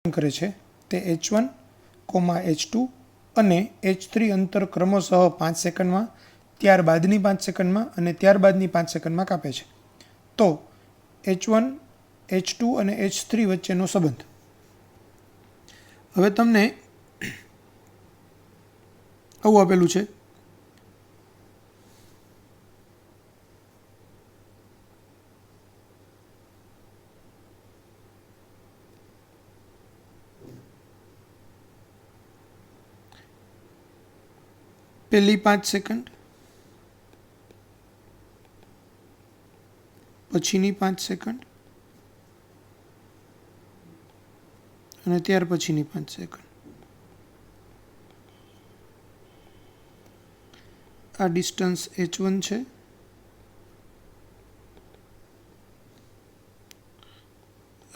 करे छे ते H1, H2 અને H3 અંતર ક્રમશઃ 5 સેકન્ડમાં, ત્યારબાદની 5 સેકન્ડમાં અને ત્યારબાદની 5 સેકન્ડમાં કાપે છે. તો H1, H2 અને H3 વચ્ચેનો સંબંધ. હવે તમને આવું આપેલું છે. પહેલી 5 સેકન્ડ, પછીની 5 સેકન્ડ અને ત્યાર પછીની 5 સેકન્ડ. આ ડિસ્ટન્સ H1 છે,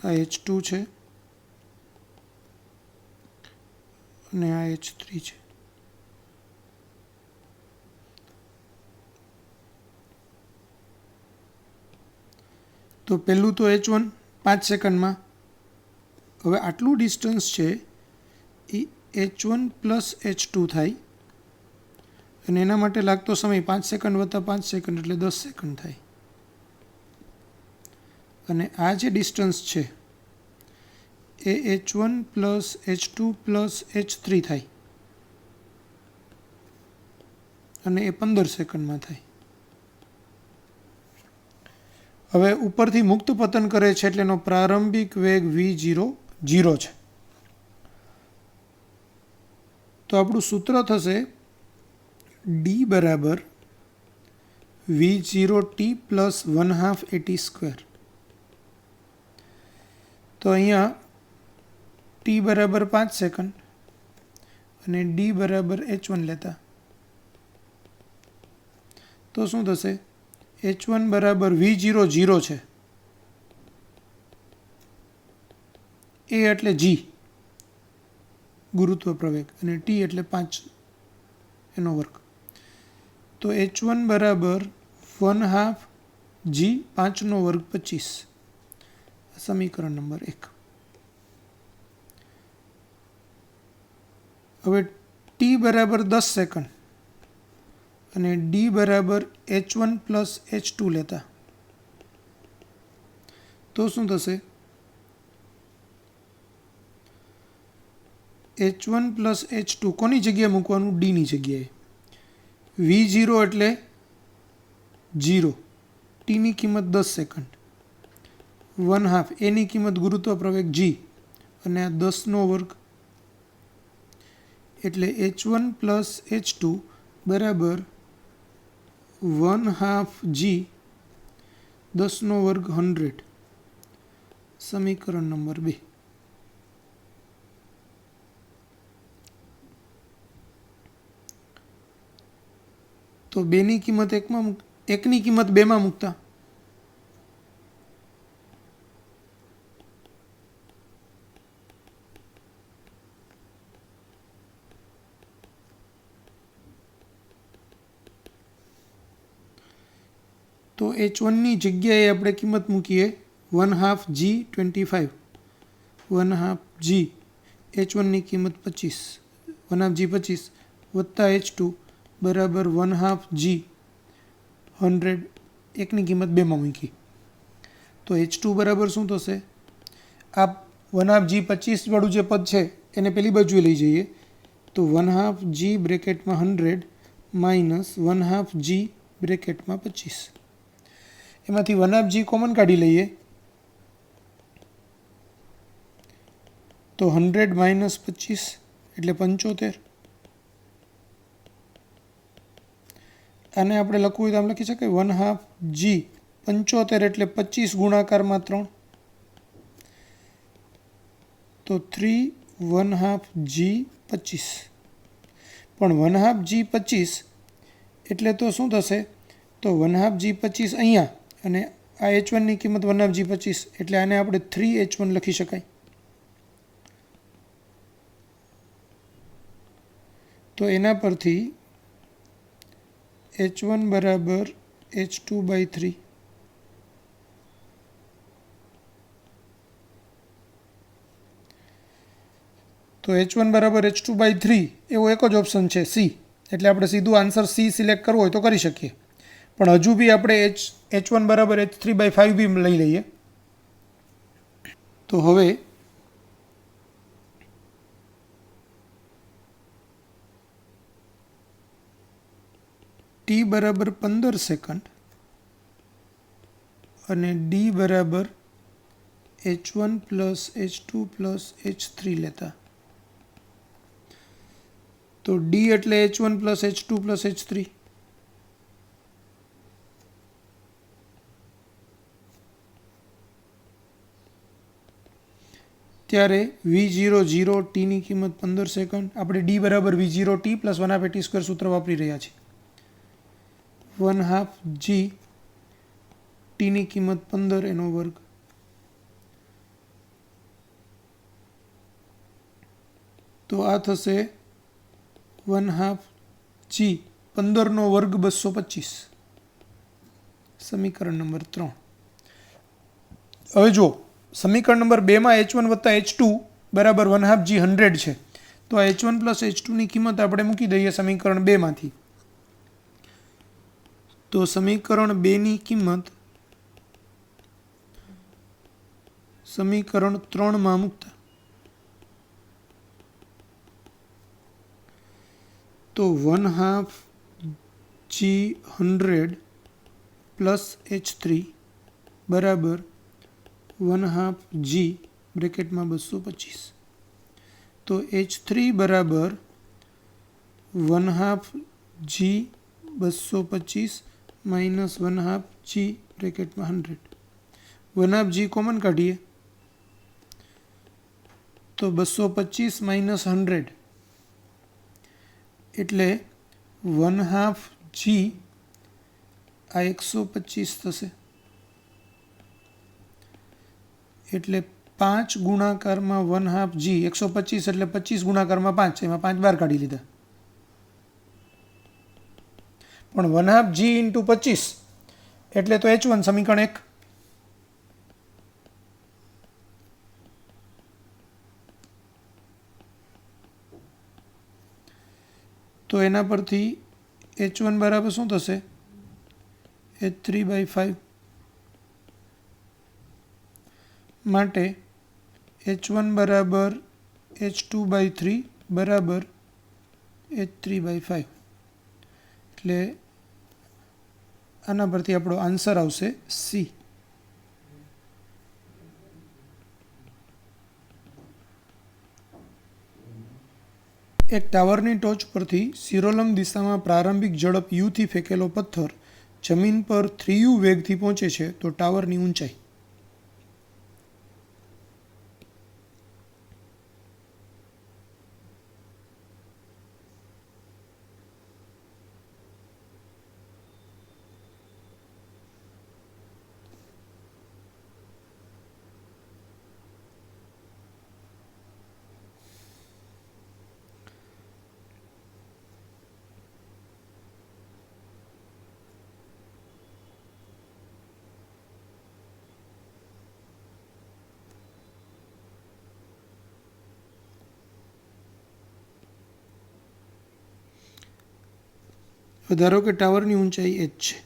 આ H2 છે અને આ H3 છે. તો પહેલું તો H1 5 સેકન્ડમાં. હવે આટલું ડિસ્ટન્સ છે એ H1 પ્લસ H2 થાય અને એના માટે લાગતો સમય 5 સેકન્ડ વત્તા 5 સેકન્ડ એટલે 10 સેકન્ડ થાય. અને આ જે ડિસ્ટન્સ છે એ H1 plus H2 plus H3 થાય અને એ 15 સેકન્ડમાં થાય. હવે ઉપરથી મુક્ત પતન કરે છે એટલે એનો પ્રારંભિક વેગ v0 0 છે. તો આપણું સૂત્ર થશે d બરાબર v0t પ્લસ 1/2 at². તો અહીંયા t બરાબર 5 સેકન્ડ અને d બરાબર h1 લેતા તો શું થશે? H1 બરાબર v0 0 છે, a એટલે g ગુરુત્વ પ્રવેગ અને t એટલે 5 એનો વર્ગ. તો H1 બરાબર 1/2 g 5 નો વર્ગ 25. સમીકરણ નંબર 1. હવે t બરાબર 10 સેકન્ડ અને d બરાબર H1 પ્લસ H2 લેતા તો શું થશે? H1 પ્લસ H2 કોની જગ્યાએ મૂકવાનું? d ની જગ્યાએ. v0 એટલે 0, t ની કિંમત 10 સેકન્ડ, 1/2 a ની કિંમત ગુરુત્વ પ્રવેગ g અને આ 10 નો વર્ગ એટલે H1 પ્લસ H2 બરાબર 1/2 g 10 નો વર્ગ 100. સમીકરણ નંબર 2. તો 2 ની કિંમત 1 ની કિંમત 2 માં મૂકતા તો H1 ની જગ્યાએ આપણે કિંમત મૂકીએ 1/2 g 25, 1/2 g H1 ની કિંમત 25, 1/2 g 25 વત્તા H2 બરાબર 1/2 g 100, 1 ની કિંમત 2 માં મૂકી. તો H2 બરાબર શું થશે? આ 1/2 g 25 વાળું જે પદ છે એને પેલી બાજુએ લઈ જઈએ તો 1/2 g બ્રેકેટમાં 100 માઇનસ 1/2 g બ્રેકેટમાં 25. એમાંથી 1/2 g કોમન કાઢી લઈએ તો 100 માઇનસ 25 એટલે 75. આને આપણે લખવું હોય તો આમ લખી શકાય 1/2 g 75 એટલે 25 ગુણાકારમાં 3 તો 3 1/2 g 25. પણ 1/2 g 25 એટલે તો શું થશે? તો 1/2 g 25 અહીંયા અને આ H1 ની કિંમત 1/2 g 25 એટલે આને આપણે 3H1 લખી શકાય. તો એના પરથી H1 બરાબર H2/3 તો H1 બરાબર H2/3 એવો એક જ ઓપ્શન છે સી, એટલે આપણે સીધું આન્સર સી સિલેક્ટ કરવો હોય તો કરી શકીએ, પણ હજુ બી આપણે H1 બરાબર H3/5 બી લઈ લઈએ. તો હવે ટી બરાબર 15 સેકન્ડ અને ડી બરાબર H1 plus H2 plus H3 લેતા, તો ડી એટલે H1 plus H2 plus H3, ત્યારે V00 ટીની કિંમત 15 સેકન્ડ, આપણે ડી બરાબર V0 ટી પ્લસ 1/t² સૂત્ર વાપરી રહ્યા છીએ. 1/2 જી ટીની કિંમત 15 એનો વર્ગ, તો આ થશે 1/2 જી 15નો વર્ગ 225, સમીકરણ નંબર 3. હવે જો સમીકરણ નંબર 2માં H1 વત્તા H2 બરાબર 1/2 જી 100 છે, તો આ H1 પ્લસ H2ની કિંમત આપણે મૂકી દઈએ સમીકરણ 2માંથી. તો સમીકરણ 2ની કિંમત સમીકરણ 3માં મૂકતા, તો 1/2 જી 100 પ્લસ H3 બરાબર 1/2 જી બ્રેકેટમાં 225, તો H3 બરાબર 1/2 જી 225 માઇનસ 1/2 જી બ્રેકેટમાં 100, 1/2 જી કોમન કાઢીએ તો 225 માઇનસ 100 એટલે 1/2 જી આ 125 થશે, એટલે 5 ગુણાકારમાં 1/2 જી 125 એટલે 25 ગુણાકારમાં 5, એમાં 5 બહાર કાઢી લીધા, પણ 1/2 જી ઇન્ટુ 25 એટલે તો H1 સમીકરણ 1. તો એના પરથી H1 બરાબર શું થશે, H3/5, માટે H1 બરાબર H2/3 બરાબર H3/5, એટલે આના પરથી આપણો આન્સર આવશે સી. એક ટાવરની ટોચ પરથી શિરોલંબ દિશામાં પ્રારંભિક ઝડપ યુથી ફેંકેલો પથ્થર જમીન પર 3u વેગથી પહોંચે છે, તો ટાવરની ઊંચાઈ. ધારો કે ટાવરની ઊંચાઈ h છે,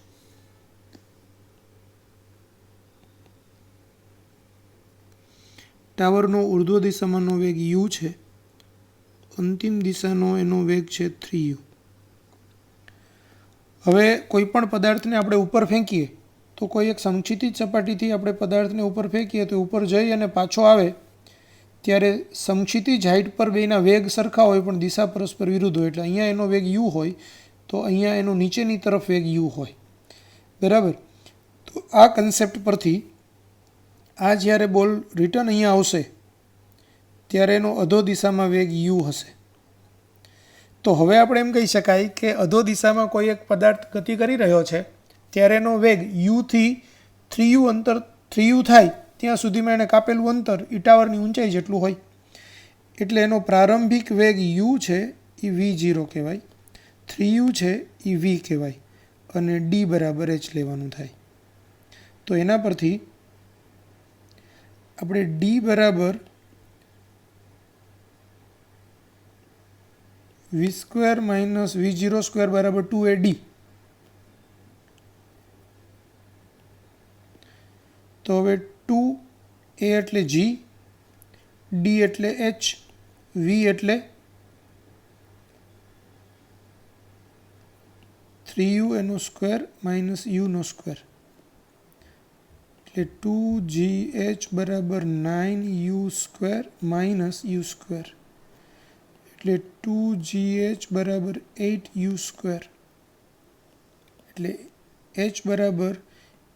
ટાવરનો ઉર્ધ્વ દિશામાંનો વેગ u છે, અંતિમ દિશાનો એનો વેગ છે 3u. હવે કોઈ પણ પદાર્થને આપણે ઉપર ફેંકીએ તો કોઈ એક સમક્ષિતિજ સપાટીથી આપણે પદાર્થને ઉપર ફેંકીએ તો ઉપર જઈ અને પાછો આવે ત્યારે સમક્ષિતિજ હાઇટ પર બેના વેગ સરખા હોય પણ દિશા પરસ્પર વિરુદ્ધ હોય, એટલે અહીંયા એનો વેગ u હોય તો અહીંયા એનો નીચેની તરફ વેગ u હોય, બરાબર. તો આ કન્સેપ્ટ પરથી આ જ્યારે બોલ રિટર્ન અહીંયા આવશે ત્યારે એનો અધો દિશામાં વેગ u હશે. તો હવે આપણે એમ કહી શકાય કે અધો દિશામાં કોઈ એક પદાર્થ ગતિ કરી રહ્યો છે ત્યારે એનો વેગ યુથી 3u અંતર 3u થાય ત્યાં સુધીમાં એણે કાપેલું અંતર એ ટાવરની ઊંચાઈ જેટલું હોય, એટલે એનો પ્રારંભિક વેગ u છે એ v0 કહેવાય, 3u છે એ v કહેવાય અને d બરાબર h લેવાનું થાય. તો એના પરથી આપણે d બરાબર V square minus V zero square બરાબર 2AD. તો હવે 2A એટલે G, D એટલે H, V એટલે 3U એનો સ્ક્વેર માઇનસ યુનો સ્ક્વેર, એટલે 2GH બરાબર 9U square minus u square, એટલે 2GH બરાબર 8U સ્ક્વેર, એટલે H બરાબર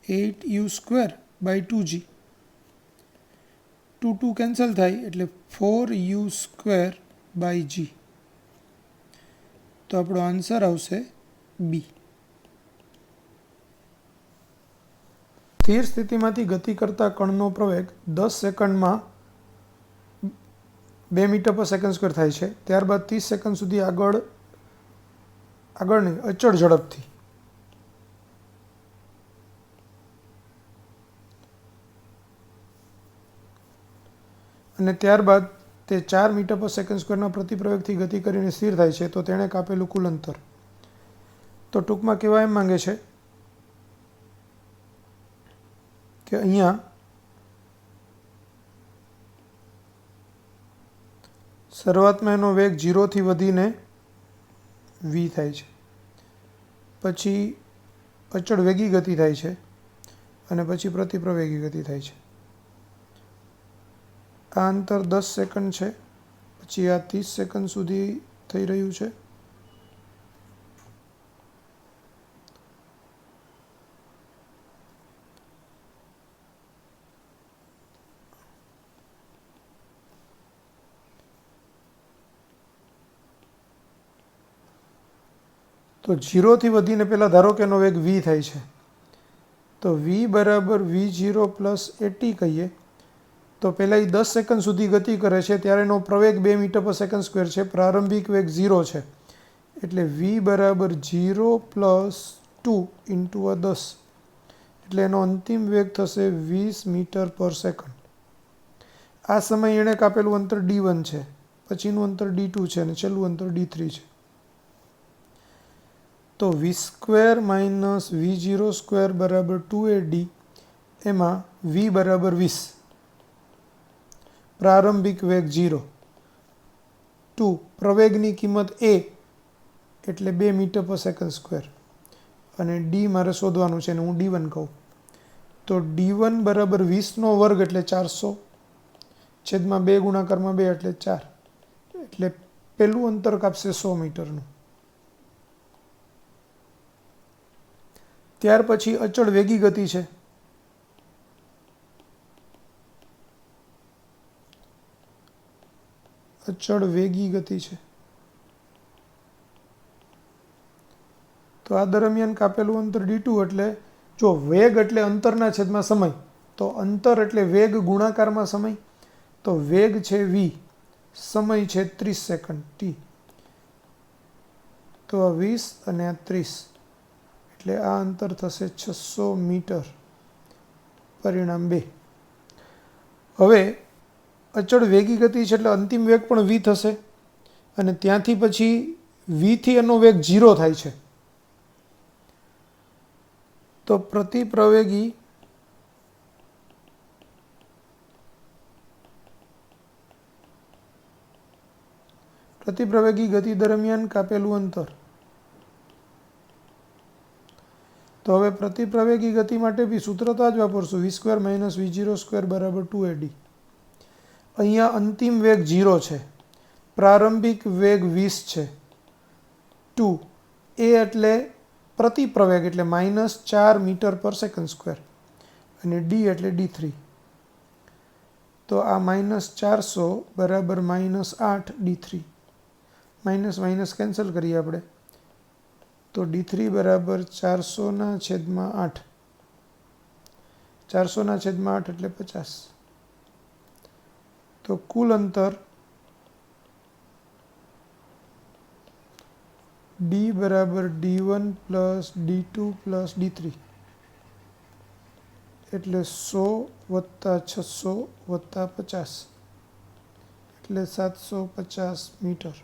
8U square by 2G. 2 cancel થાય એટલે 4U સ્ક્વેર બાય G. તો આપણો આન્સર આવશે બી. સ્થિર સ્થિતિમાંથી ગતિ કરતા કણનો પ્રવેગ 10 સેકન્ડમાં 2 મીટર પર સેકન્ડ સ્ક્વેર થાય છે. ત્યારબાદ 30 સેકન્ડ સુધી આગળની અચળ ઝડપથી અને ત્યારબાદ તે 4 મીટર પર સેકન્ડ સ્ક્વેરના પ્રતિપ્રવેગથી ગતિ કરીને સ્થિર થાય છે, તો તેણે કાપેલું કુલ અંતર. તો ટૂંકમાં કહેવા એમ માંગે છે કે અહીંયા શરૂઆતમાં એનો વેગ 0થી વધીને v થાય છે, પછી અચળ વેગી ગતિ થાય છે અને પછી પ્રતિપ્રવેગી ગતિ થાય છે. આ અંતર 10 સેકન્ડ છે, પછી આ 30 સેકન્ડ સુધી થઈ રહ્યું છે. તો 0થી વધીને પહેલાં ધારો કે એનો વેગ v થાય છે, તો v બરાબર v0 પ્લસ 80 કહીએ. તો પહેલાં એ 10 સેકન્ડ સુધી ગતિ કરે છે ત્યારે એનો પ્રવેગ 2 મીટર પર સેકન્ડ સ્ક્વેર છે, પ્રારંભિક વેગ 0 છે, એટલે v બરાબર 0 પ્લસ 2 ઇન્ટુ 10, એટલે એનો અંતિમ વેગ થશે 20 મીટર પર સેકન્ડ. આ સમયે એણે કાપેલું અંતર d1 છે, પછીનું અંતર d2 છે અને છેલ્લું અંતર d3 છે. તો V square minus V zero square બરાબર 2AD, એમાં v બરાબર 20, પ્રારંભિક વેગ 0, 2 પ્રવેગની કિંમત a એટલે 2 મીટર પર સેકન્ડ સ્ક્વેર, અને d મારે શોધવાનું છે અને હું d1 કહું. તો d1 બરાબર 20નો વર્ગ એટલે 400, છેદમાં 2 ગુણાકારમાં 2 એટલે 4, એટલે પહેલું અંતર કાપશે 100 મીટરનું. ત્યાર પછી અચળ વેગી ગતિ છે, અચળ વેગી ગતિ છે. તો આ દરમિયાન કાપેલું અંતર d2, એટલે જો વેગ એટલે અંતરના છેદમાં સમય, તો અંતર એટલે વેગ ગુણાકારમાં સમય. તો વેગ છે v, સમય છે 30 સેકન્ડ t, તો આ 20 અને આ 30, એટલે આ અંતર થશે 600 મીટર, પરિણામ 2. હવે અચળ વેગી ગતિ છે એટલે અંતિમ વેગ પણ v થશે, અને ત્યાંથી પછી vથી એનો વેગ 0 થાય છે. તો પ્રતિપ્રવેગી ગતિ દરમિયાન કાપેલું અંતર. તો હવે પ્રતિપ્રવેગી ગતિ માટે બી સૂત્ર તો જ વાપરશું, V square minus V zero square બરાબર 2AD. અહીંયા અંતિમ વેગ 0 છે, પ્રારંભિક વેગ 20 છે, 2 એ એટલે પ્રતિપ્રવેગ એટલે -4 મીટર પર સેકન્ડ સ્ક્વેર, અને ડી એટલે d3. તો આ -400 બરાબર -8 d3, માઇનસ માઇનસ કેન્સલ કરીએ આપણે, તો d3 બરાબર 400/8, 400/8 એટલે 50. તો કુલ અંતર d બરાબર d1 plus d2 plus d3, એટલે 100 વત્તા 600 વત્તા 50, એટલે 750 મીટર.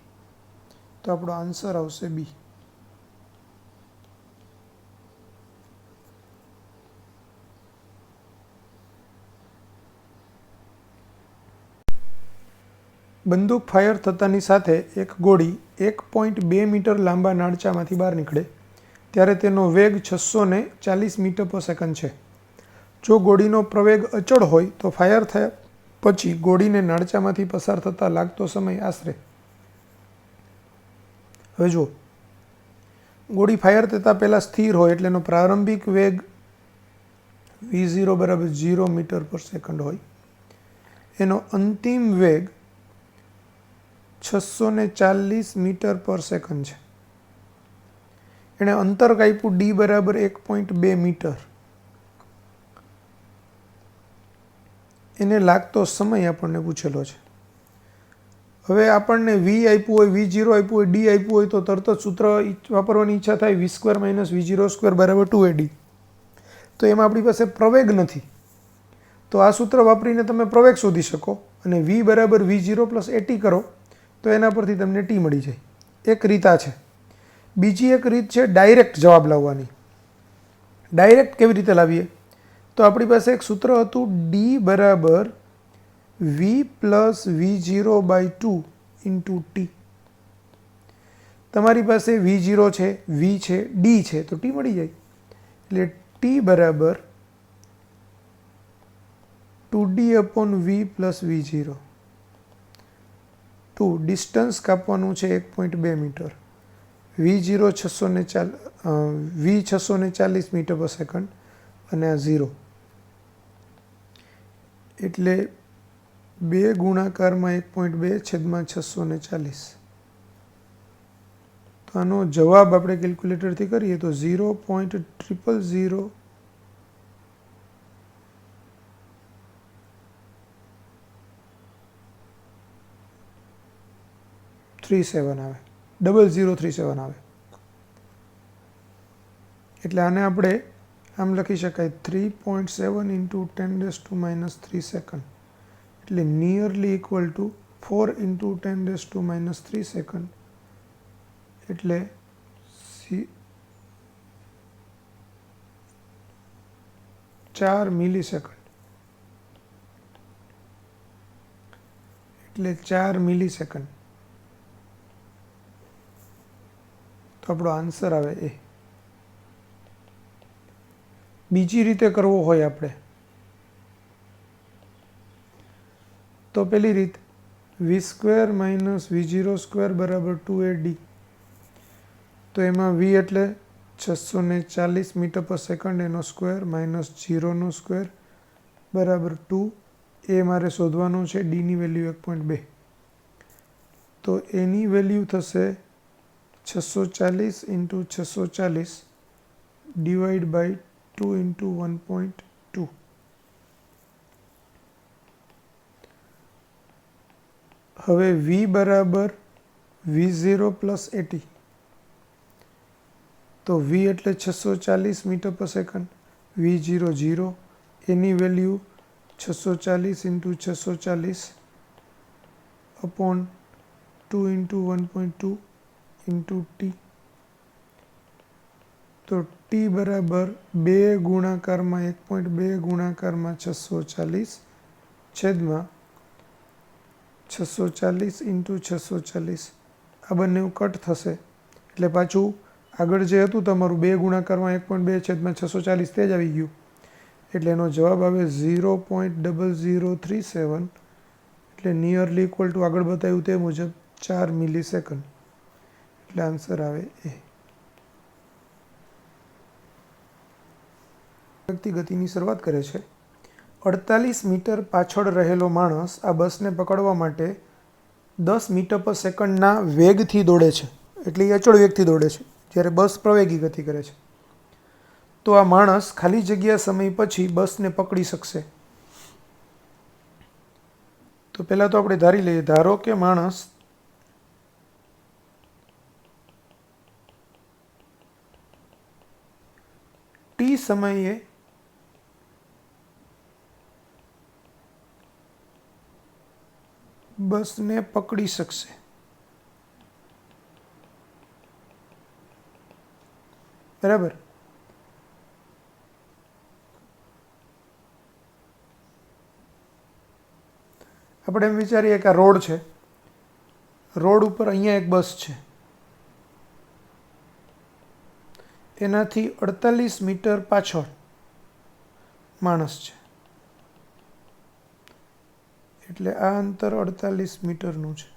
तो આપણો આન્સર આવશે બી। બંદૂક ફાયર થતાની સાથે એક ગોળી 1.2 મીટર લાંબા નાળચામાંથી બહાર નીકળે ત્યારે તેનો વેગ 640 મીટર પર સેકન્ડ છે। જો ગોળીનો પ્રવેગ અચળ હોય તો ફાયર થયા પછી ગોળીને નાળચામાંથી પસાર થતાં લાગતો સમય આશરે। હવે જો ગોળી ફાયર થતાં પહેલાં સ્થિર હોય એટલે એનો પ્રારંભિક વેગ v0 બરાબર 0 મીટર પર સેકન્ડ હોય, એનો અંતિમ વેગ 640 મીટર પર સેકન્ડ છે। એણે અંતર કાપ્યું d બરાબર 1.2 મીટર, એને લાગતો સમય આપણને પૂછેલો છે। હવે આપણને v આપ્યું હોય, v0 આપ્યું હોય, d આપ્યું હોય તો તરત જ સૂત્ર વાપરવાની ઈચ્છા થાય v² - v0² બરાબર 2ad। તો એમાં આપણી પાસે પ્રવેગ નથી, તો આ સૂત્ર વાપરીને તમે પ્રવેગ શોધી શકો અને v બરાબર v0 + at કરો તો એના પરથી તમને t મળી જાય। એક રીત આ છે। બીજી એક રીત છે ડાયરેક્ટ જવાબ લાવવાની। ડાયરેક્ટ કેવી રીતે લાવીએ? તો આપણી પાસે એક સૂત્ર હતું d બરાબર v + v0/2 × t। તમારી પાસે v0 છે, v છે, d છે તો t મળી જાય। એટલે t બરાબર 2d/v + v0। 2 ડિસ્ટન્સ કાપવાનું છે 1.2 મીટર, v0 640 મીટર પર સેકન્ડ અને આ 0 એટલે 2 ગુણાકારમાં 1.2/640। તો આનો જવાબ આપણે કેલ્ક્યુલેટરથી કરીએ તો 0.00037 આવે, 0037 આવે। એટલે આને આપણે આમ લખી શકાય 3.7 × 10⁻³ સેકન્ડ, એટલે નિયરલી ઇક્વલ ટુ 4 × 10⁻³ સેકન્ડ, એટલે 4 મિલીસેકન્ડ, એટલે 4 મિલીસેકન્ડ। તો આપણો આન્સર આવે એ। બીજી રીતે કરવો હોય આપણે તો પેલી રીત v² - v0² બરાબર 2ad। તો એમાં v એટલે 640 મીટર પર સેકન્ડ એનો સ્ક્વેર માઇનસ 0² બરાબર 2, એ મારે શોધવાનું છે, d ની વેલ્યુ 1.2। તો એની વેલ્યુ થશે 640 × 640 / 2 × 1.2। હવે v બરાબર v0 + at। તો v એટલે 640 મીટર પર સેકન્ડ, v0 0, એની વેલ્યુ 640 × 640 / 2 × 1.2 × t। તો t બરાબર 2 ગુણાકારમાં 1.2 ગુણાકારમાં 640 છેદમાં 640 × 640, આ બંને કટ થશે એટલે પાછું આગળ જે હતું તમારું 2 ગુણાકારમાં 1.2 છેદમાં 640 તે જ આવી ગયું, એટલે એનો જવાબ આવે 0.0037, એટલે નિયરલી ઇક્વલ ટુ આગળ બતાવ્યું તે મુજબ 4 મિલીસેકન્ડ, એટલે આન્સર આવે એ। વ્યક્તિ ગતિની શરૂઆત કરે છે। 48 મીટર પાછળ રહેલો માણસ આ બસને પકડવા માટે 10 મીટર પર સેકન્ડના વેગથી દોડે છે, એટલે એ અચળ વેગથી દોડે છે, જ્યારે બસ પ્રવેગી ગતિ કરે છે। તો આ માણસ ખાલી જગ્યા સમય પછી બસને પકડી શકશે। તો પહેલાં તો આપણે ધારી લઈએ, ધારો કે માણસ t સમયે બસને પકડી શકશે। બરાબર. આપણે એમ વિચારીએ કે આ રોડ છે, રોડ ઉપર અહીંયા એક બસ છે, એનાથી 48 મીટર પાછળ માણસ છે, એટલે આ અંતર 48 મીટરનું છે.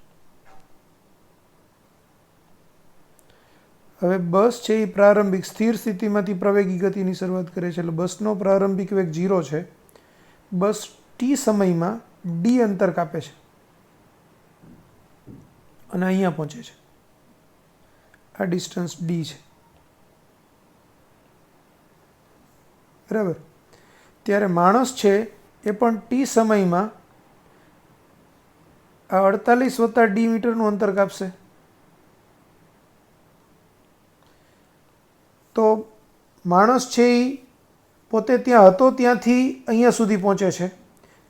હવે બસ છે એ પ્રારંભિક સ્થિર સ્થિતિમાંથી પ્રવેગી ગતિની શરૂઆત કરે છે, એટલે બસનો પ્રારંભિક વેગ 0 છે. બસ ટી સમયમાં ડી અંતર કાપે છે અને અહીંયા પહોંચે છે. આ ડિસ્ટન્સ ડી છે, બરાબર. ત્યારે માણસ છે એ પણ ટી સમયમાં આ 48 વત્તા ડી મીટરનું અંતર કાપશે. તો માણસ છે એ પોતે ત્યાં હતો ત્યાંથી અહીંયા સુધી પહોંચે છે,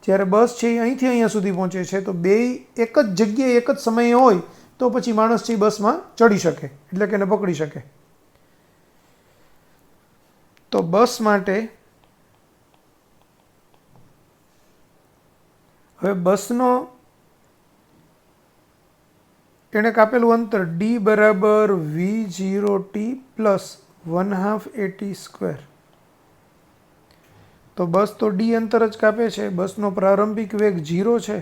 જ્યારે બસ છે એ અહીંથી અહીંયા સુધી પહોંચે છે. તો બે એક જ જગ્યાએ એક જ સમયે હોય તો પછી માણસ છે એ બસમાં ચડી શકે, એટલે કે એને પકડી શકે. તો બસ માટે હવે બસનો એણે કાપેલું અંતર ડી બરાબર v0t પ્લસ 1/2 at સ્ક્વેર. તો બસ તો ડી અંતર જ કાપે છે, બસનો પ્રારંભિક વેગ 0 છે,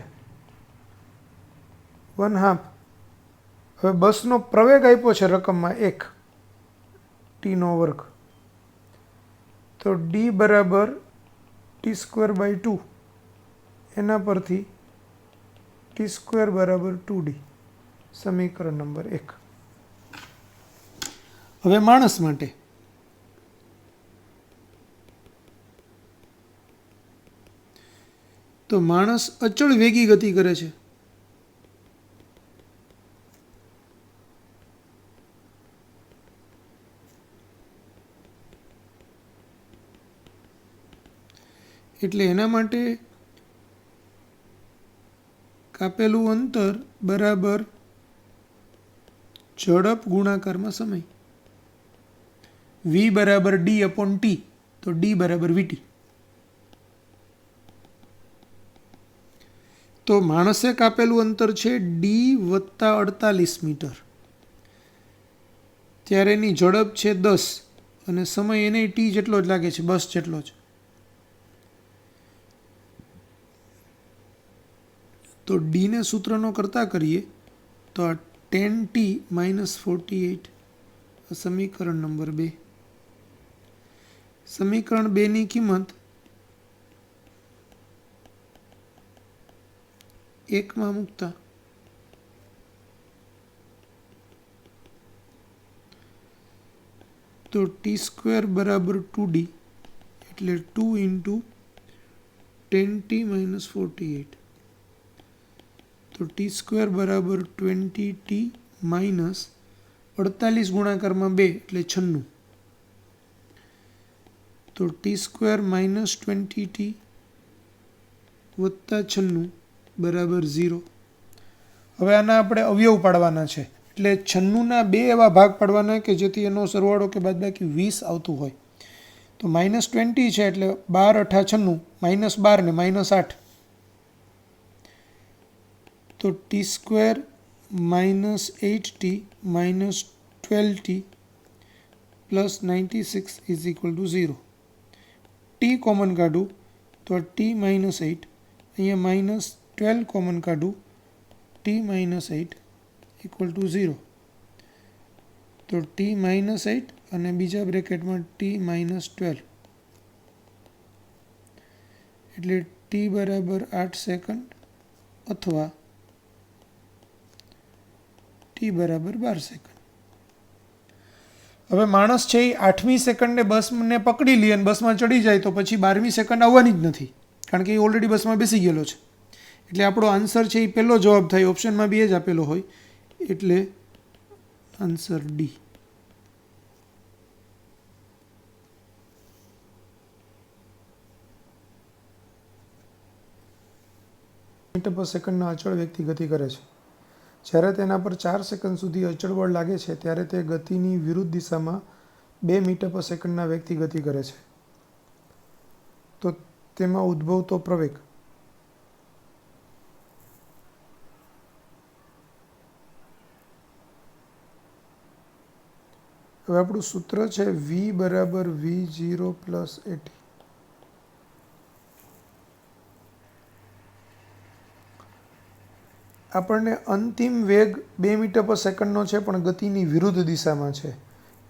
1/2. હવે બસનો પ્રવેગ આપ્યો છે રકમમાં 1 ટીનો વર્ગ, તો ડી બરાબર ટી સ્ક્વેર બાય 2, એના પરથી ટી સ્ક્વેર બરાબર 2d, સમીકરણ નંબર 1. હવે માણસ માટે તો માણસ અચળ વેગી ગતિ કરે છે, એટલે એના માટે કાપેલું અંતર બરાબર ઝડપ ગુણાકારમાં સમય, v બરાબર ડી અપોન ટી, તો ડી બરાબર વીટી. તો માણસે કાપેલું અંતર છે ડી વત્તા 48 મીટર, ત્યારે એની ઝડપ છે 10 અને સમય એને ટી જેટલો જ લાગે છે, બસ જેટલો જ. તો ડીને સૂત્રનો કરતા કરીએ તો આ 10t - 48, સમીકરણ નંબર 2. સમીકરણ 2ની કિંમત 1માં મૂકતા તો ટી સ્ક્વેર બરાબર 2d, એટલે 2 × 10t - 48, તો ટી સ્ક્વેર બરાબર 20t માઇનસ 48 ગુણાકારમાં 2 એટલે 96, તો ટી સ્ક્વેર માઇનસ 20t વત્તા 96 બરાબર 0. હવે આના આપણે અવયવ પાડવાના છે, એટલે 96ના 2 એવા ભાગ પાડવાના કે જેથી એનો સરવાળો કે બાદબાકી 20 આવતું હોય. તો -20 છે એટલે 12 × 8 = 96, -12 ને -8, તો T square -8t - 12t plus 96 = 0. T common કાઢું તો t - 8, અહીંયા -12 કોમન કાઢું, t - 8 = 0. તો t - 8 અને બીજા બ્રેકેટમાં t - 12, એટલે t બરાબર 8 સેકન્ડ અથવા t બરાબર 12 સેકન્ડ. હવે માણસ છે એ 8મી સેકન્ડે બસને પકડી લે અને બસમાં ચડી જાય તો પછી 12મી સેકન્ડ આવવાની જ નથી, કારણ કે એ ઓલરેડી બસમાં બેસી ગયેલો છે. એટલે આપણો આન્સર છે એ પહેલો જવાબ થાય, ઓપ્શનમાં બી એ જ આપેલો હોય, એટલે આન્સર ડી. મીટર પર સેકન્ડના અચળ વેગથી ગતિ કરે છે. જ્યારે તેના પર 4 સેકન્ડ સુધી અચળ બળ લાગે છે ત્યારે તે ગતિની વિરુદ્ધ દિશામાં 2 મીટર પર સેકન્ડના વેગથી ગતિ કરે છે તો તેમાં ઉદ્ભવતો પ્રવેગ હવે આપણું સૂત્ર છે v બરાબર v0 પ્લસ at. આપણને અંતિમ વેગ 2 મીટર પર સેકન્ડનો છે પણ ગતિની વિરુદ્ધ દિશામાં છે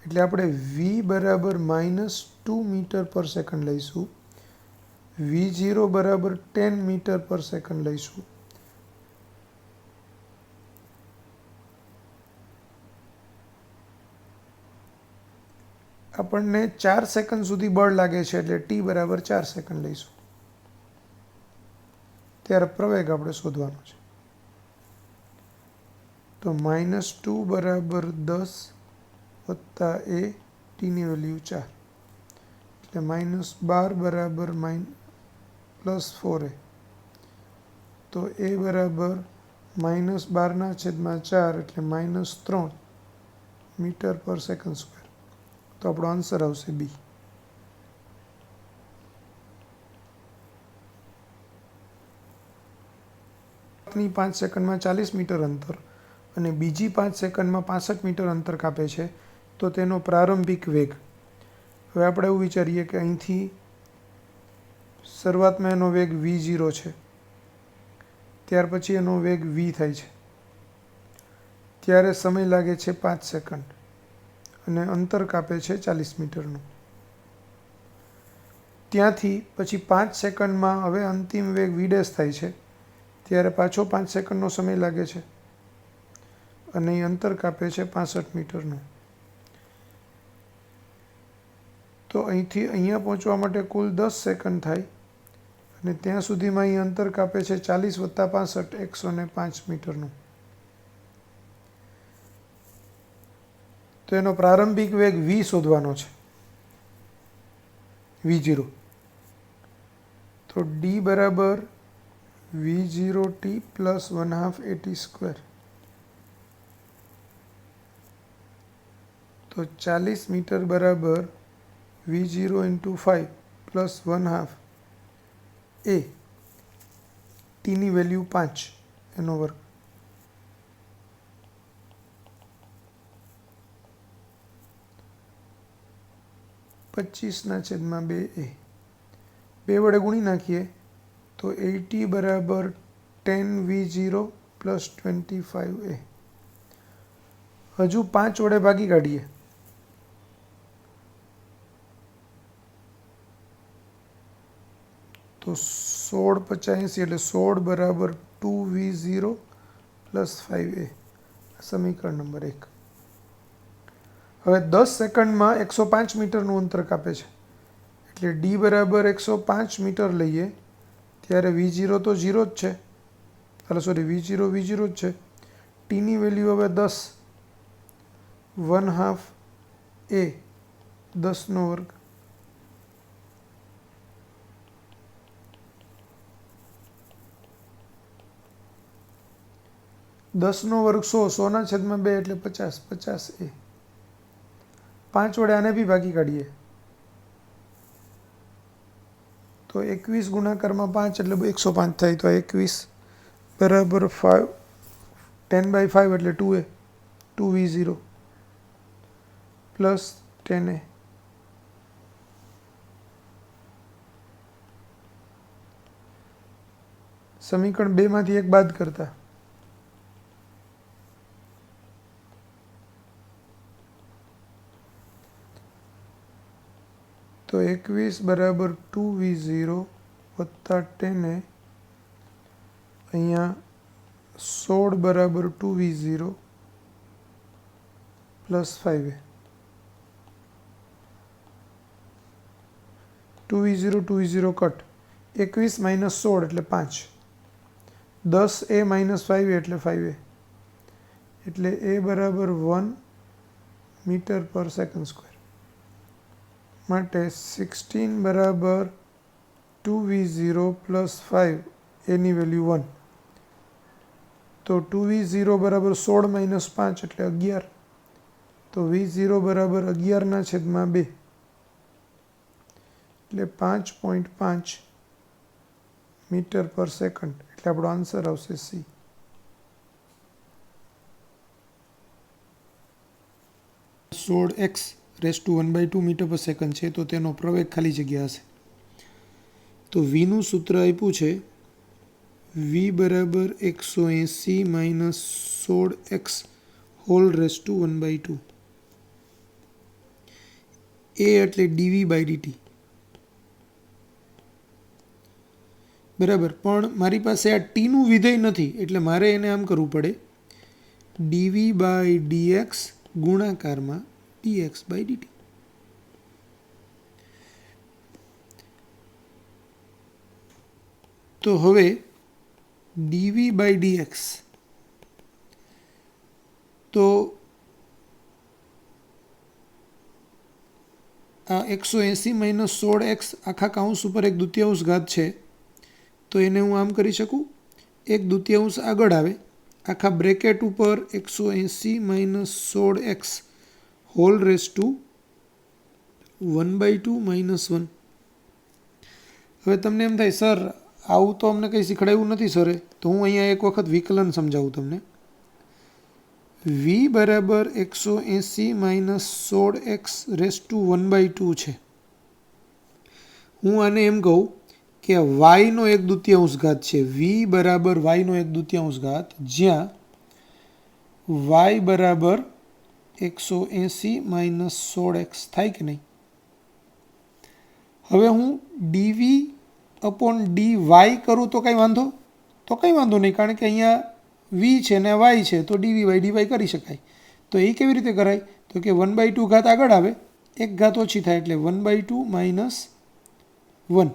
એટલે આપણે v બરાબર -2 મીટર પર સેકન્ડ લઈશું, v0 બરાબર 10 મીટર પર સેકન્ડ લઈશું. આપણને 4 સેકન્ડ સુધી બળ લાગે છે એટલે t બરાબર 4 સેકન્ડ લઈશું. ત્યારે પ્રવેગ આપણે શોધવાનો છે. તો -2 બરાબર 10 વત્તા a, tની વેલ્યુ 4 એટલે -12 બરાબર +4a. તો a બરાબર -12/4 એટલે -3 મીટર પર સેકન્ડ સ્ક્વેર. તો આપણો આન્સર આવશે બી. ની 5 સેકન્ડમાં 40 મીટર અંતર અને બીજી 5 સેકન્ડમાં 65 મીટર અંતર કાપે છે તો તેનો પ્રારંભિક વેગ. હવે આપણે એવું વિચારીએ કે અહીંથી શરૂઆતમાં એનો વેગ v0 છે, ત્યાર પછી એનો વેગ v થાય છે, ત્યારે સમય લાગે છે 5 સેકન્ડ અને અંતર કાપે છે 40 મીટરનું. ત્યાંથી પછી 5 સેકન્ડમાં હવે અંતિમ વેગ v' થાય છે, ત્યારે પાછો 5 સેકન્ડનો સમય લાગે છે અને એ અંતર કાપે છે 65 મીટરનું. તો અહીંથી અહીંયા પહોંચવા માટે કુલ 10 સેકન્ડ થાય અને ત્યાં સુધીમાં અહીં અંતર કાપે છે 40 વત્તા 65 105 મીટરનું. તો એનો પ્રારંભિક વેગ v શોધવાનો છે, v0. તો d બરાબર v0t પ્લસ 1/2 at². તો 40 મીટર બરાબર v0 × 5 પ્લસ 1/2 a, tની વેલ્યુ 5 એનો વર્ગ. (25/2a). 2 વડે ગુણી નાખીએ તો 80 બરાબર 10 v0 પ્લસ 25a. હજુ 5 વડે ભાગી કાઢીએ તો 16 × 85 એટલે 16 બરાબર 2v0 પ્લસ 5a. સમીકરણ નંબર 1. હવે 10 સેકન્ડમાં 105 મીટરનું અંતર કાપે છે એટલે d બરાબર 105 મીટર લઈએ ત્યારે v0 તો 0 જ છે, v0 જ છે. tની વેલ્યુ હવે 10, 1/2 a, 10નો વર્ગ. દસનો વર્ગ 100, 100/2 એટલે 50, 50a. 5 વડે આને બી ભાગી કાઢીએ તો 21 ગુણાકારમાં 5 એટલે 105 થાય. તો 21 બરાબર 5, 10/5 એટલે 2a, 2v0 પ્લસ 10a. સમીકરણ 2 માંથી 1 બાદ કરતા તો 21 બરાબર 2v0 વત્તા 10a, અહીંયા 16 બરાબર 2v0 plus 5a. 2v0 cut, 21 - 16 એટલે 5, 10a - 5a એટલે 5a, એટલે a બરાબર 1 મીટર પર સેકન્ડ સ્ક્વેર. માટે 16 બરાબર 2v0 પ્લસ 5 એની વેલ્યુ 1. તો 2v0 બરાબર 16 - 5 એટલે 11, તો V0 બરાબર 11/2 એટલે 5.5 મીટર પર સેકન્ડ, એટલે આપણો આન્સર આવશે સી. (16x⁻² મીટર પર સેકન્ડ છે તો તેનો પ્રવેગ ખાલી જગ્યા હશે. તો વીનું સૂત્ર આપ્યું છે v બરાબર 180 - 16x⁻². એ એટલે dv/dt બરાબર. પણ મારી પાસે આ ટીનું વિધેય નથી એટલે મારે એને આમ કરવું પડે dv/dx ગુણાકારમાં dx/dt. તો હવે dv/dx તો આ 180 - 16x આખા કૌંસ ઉપર 1/2 ઘાત છે તો એને હું આમ કરી શકું 1/2 આગળ આવે આખા બ્રેકેટ ઉપર 180 - 16x⁻² (1/2 - 1). હવે તમને એમ થાય સર આવું તો અમને કંઈ શીખડાયું નથી સરે, તો હું અહીંયા એક વખત વિકલન સમજાવું તમને. v બરાબર 180 - 16x⁻² છે. હું આને એમ કહું કે y નો 1/2 ઘાત છે. v બરાબર y નો 1/2 ઘાત, જ્યાં y બરાબર 180 - 16x થાય કે નહીં. હવે હું dv/dy કરું તો કંઈ વાંધો? તો કંઈ વાંધો નહીં, કારણ કે અહીંયા v છે ને y છે તો dv/dy કરી શકાય. તો એ કેવી રીતે કરાય? તો કે 1/2 ઘાત આગળ આવે, એક ઘાત ઓછી થાય એટલે 1/2 - 1.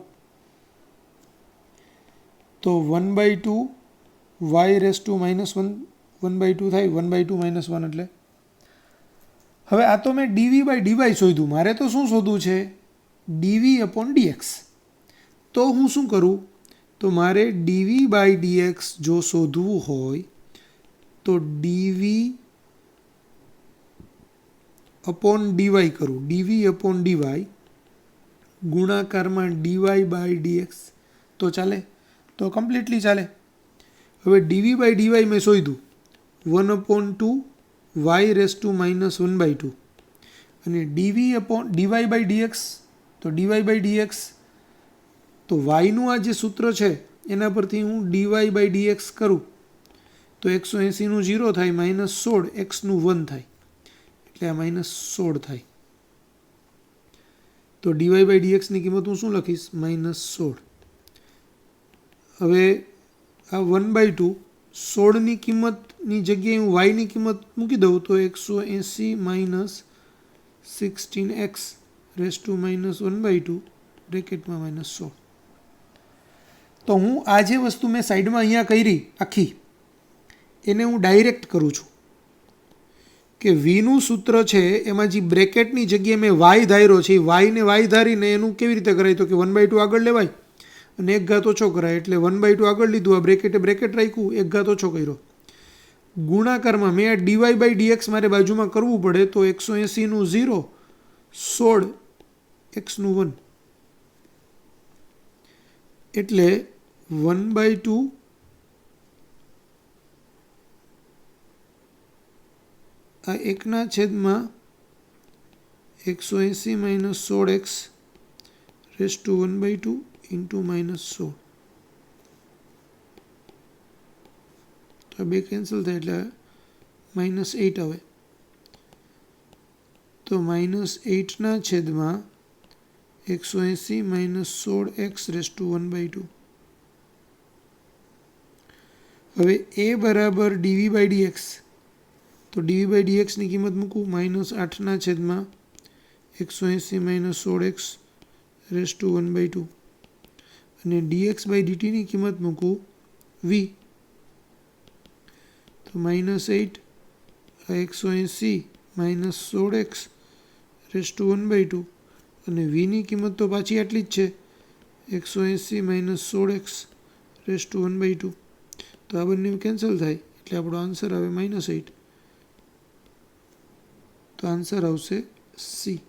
તો 1/2 y⁻1 1/2 થાય, 1/2 - 1 એટલે. હવે આ તો મેં dv/dy શોધ્યું, મારે તો શું શોધવું છે? dv/dx. તો હું શું કરું? તો મારે dv/dx જો શોધવું હોય તો dv/dy કરું. dv/dy ગુણાકારમાં dy/dx તો ચાલે? તો કમ્પ્લીટલી ચાલે. હવે dv/dy મેં શોધ્યું 1/2 y⁻1/2 અને dy/dx તો dy/dx તો yનું આ જે સૂત્ર છે એના પરથી હું dy/dx કરું તો 180નું 0 થાય, -16 xનું 1 થાય એટલે આ -16 થાય. તો dy/dxની કિંમત હું શું લખીશ? -16. હવે આ 1/2 16ની કિંમતની જગ્યાએ હું yની કિંમત મૂકી દઉં તો 180 - 16x⁻1/2 બ્રેકેટમાં -16. તો હું આ જે વસ્તુ મેં સાઈડમાં અહીંયા કરી આખી એને હું ડાયરેક્ટ કરું છું કે વીનું સૂત્ર છે એમાં જે બ્રેકેટની જગ્યાએ મેં y ધાર્યો છે, yને y ધારીને એનું કેવી રીતે કરાય? તો કે 1/2 આગળ લેવાય અને એક ઘાત ઓછો કરાય એટલે 1/2 આગળ લીધું, આ બ્રેકેટે બ્રેકેટ રાખ્યું, એક ઘાત ઓછો કર્યો. ગુણાકારમાં મેં આ dy/dx મારે બાજુમાં કરવું પડે તો 180નું 0 16 xનું 1 એટલે 1/2 આ 1/180 - 16x⁻1/2 × -16. તો આ બે કેન્સલ થાય એટલે -8 આવે. તો -8/180 - 16x⁻1/2. હવે a બરાબર dv/dx તો dv/dxની કિંમત મૂકું -8/180 - 16x⁻1/2 અને dx/dtની કિંમત મૂકું v તો -8 180 - 16x⁻1/2 અને vની કિંમત તો પાછી આટલી જ છે 180 - 16x⁻1/2. તો આ બંને કેન્સલ થાય એટલે આપણો આન્સર આવે -8. તો આન્સર આવશે સી.